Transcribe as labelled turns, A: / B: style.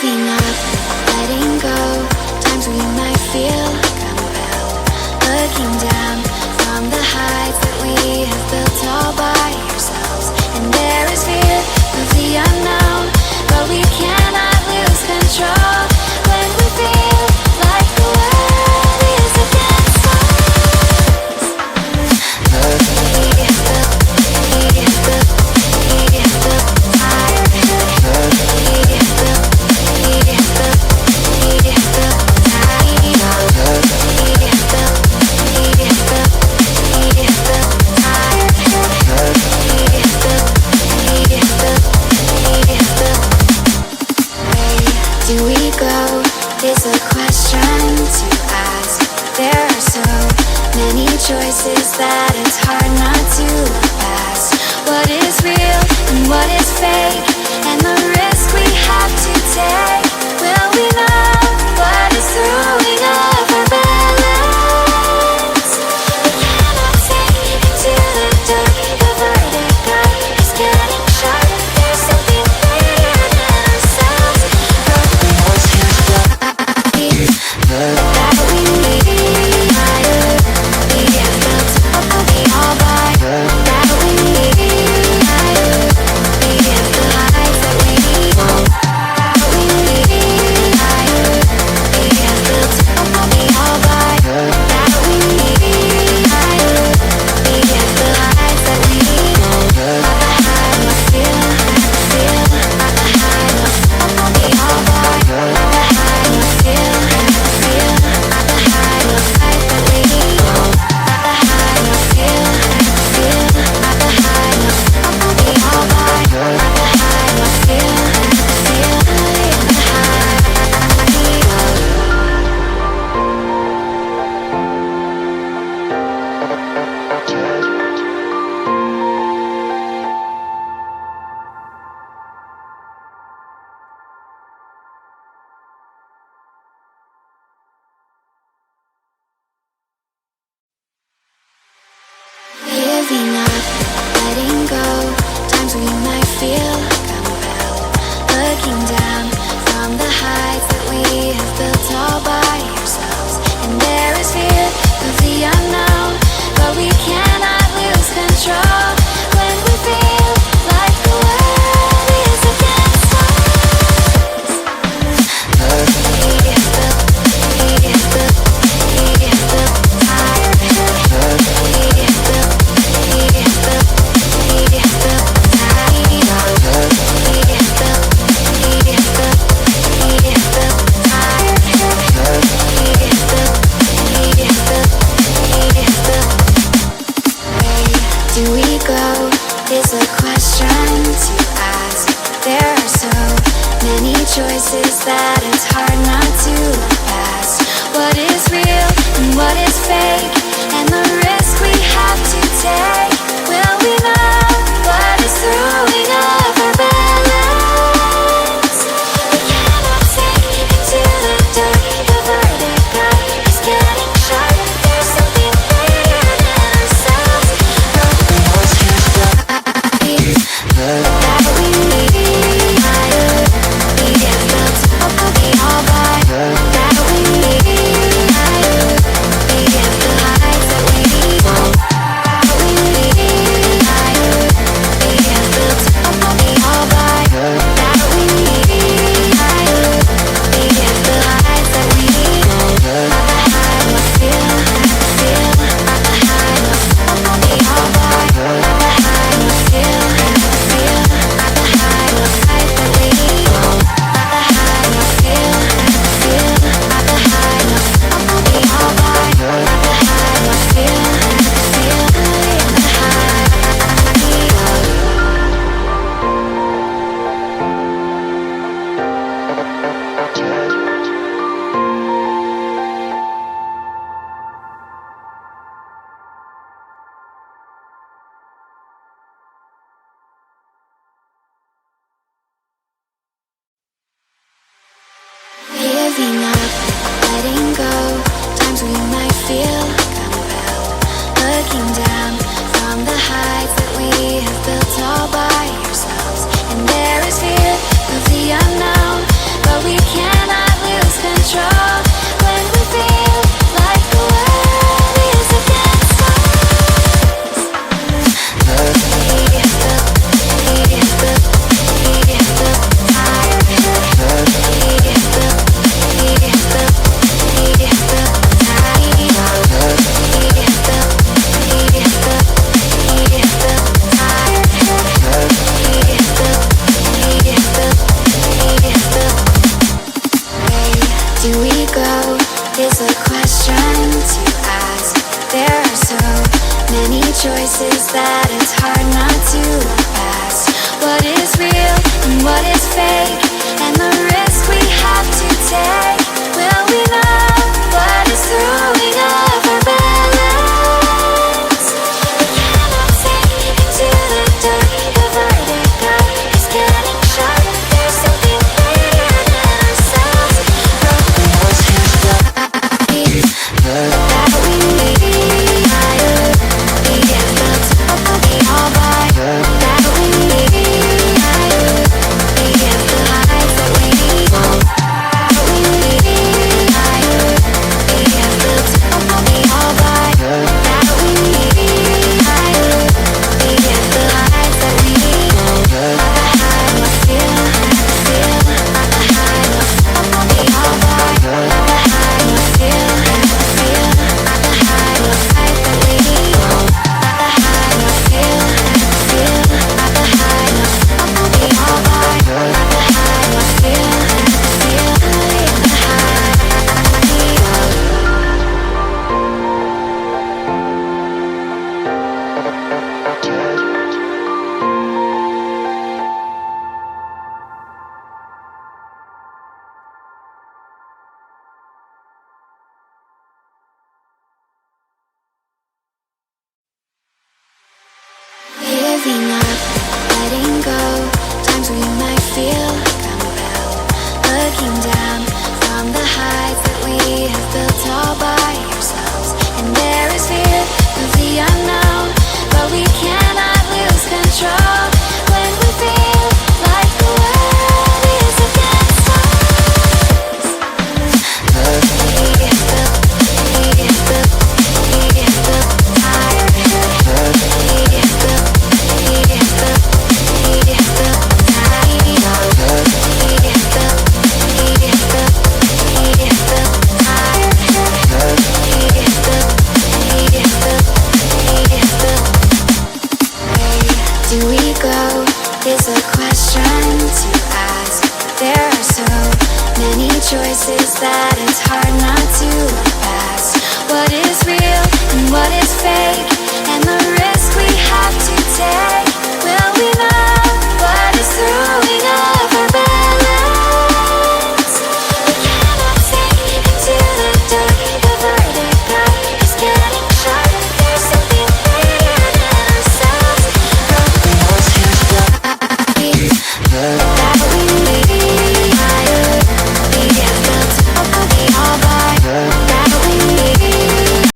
A: Giving up, letting go. Times we might feel compelled. Looking down from the heights that we have built all by ourselves. And there is fear of the unknown, but we cannot lose control when we feel like the world is against us. Do we go? Is a question to ask. There are so many choices that it's hard not to look past. What is real and what is fake, and the risk we have to take. Will we know what is throwing off our balance? We cannot take into the dark. The vertigo is getting sharp. There's something greater than ourselves. That we need. We have built all by that we need. We have the heights that we need. That we need. We have built all by that we need. We have the heights that we need. I feel, at the high, we all by I feel, at the high, the fight that we need. At the high, feel, at the high, we all by at the high, feel, at the Giving up, letting go. Times we might feel compelled. Looking down from the heights that we have built all by ourselves. And there is fear of the unknown, but we cannot lose control when we feel like the world is against us. Do we go? Is a question to ask. There are so many choices that it's hard not to look past. What is real and what is fake, and the risk we have to take. Will we know what is throwing off our balance? We cannot take into the dark. The vertigo is getting sharp. There's something greater than ourselves. That we need. We have built all by that we need. We have the heights that we need. That we need. choices that it's hard not to look past. What is real and what is fake, and the risk we have to take. Will we know what is throwing off our balance? We cannot sink into the dark. The vertigo is getting sharp. There's something bigger than ourselves. Broken those hands that we need. We have built up the all by that we need. We have the heights that we need. We have built up the all by that we need. We have the heights that we need. I feel the high, the all by I feel the high that we need. The high, I feel the high, the all by the high, I feel the high. Giving up, letting go. Times we might feel compelled. Looking down from the heights that we have built all by ourselves. And there is fear of the unknown, but we cannot lose control when we feel like the world is against us. We have built higher. Do we go is a question to ask. There are so many choices that it's hard not to look past. What is real and what is fake,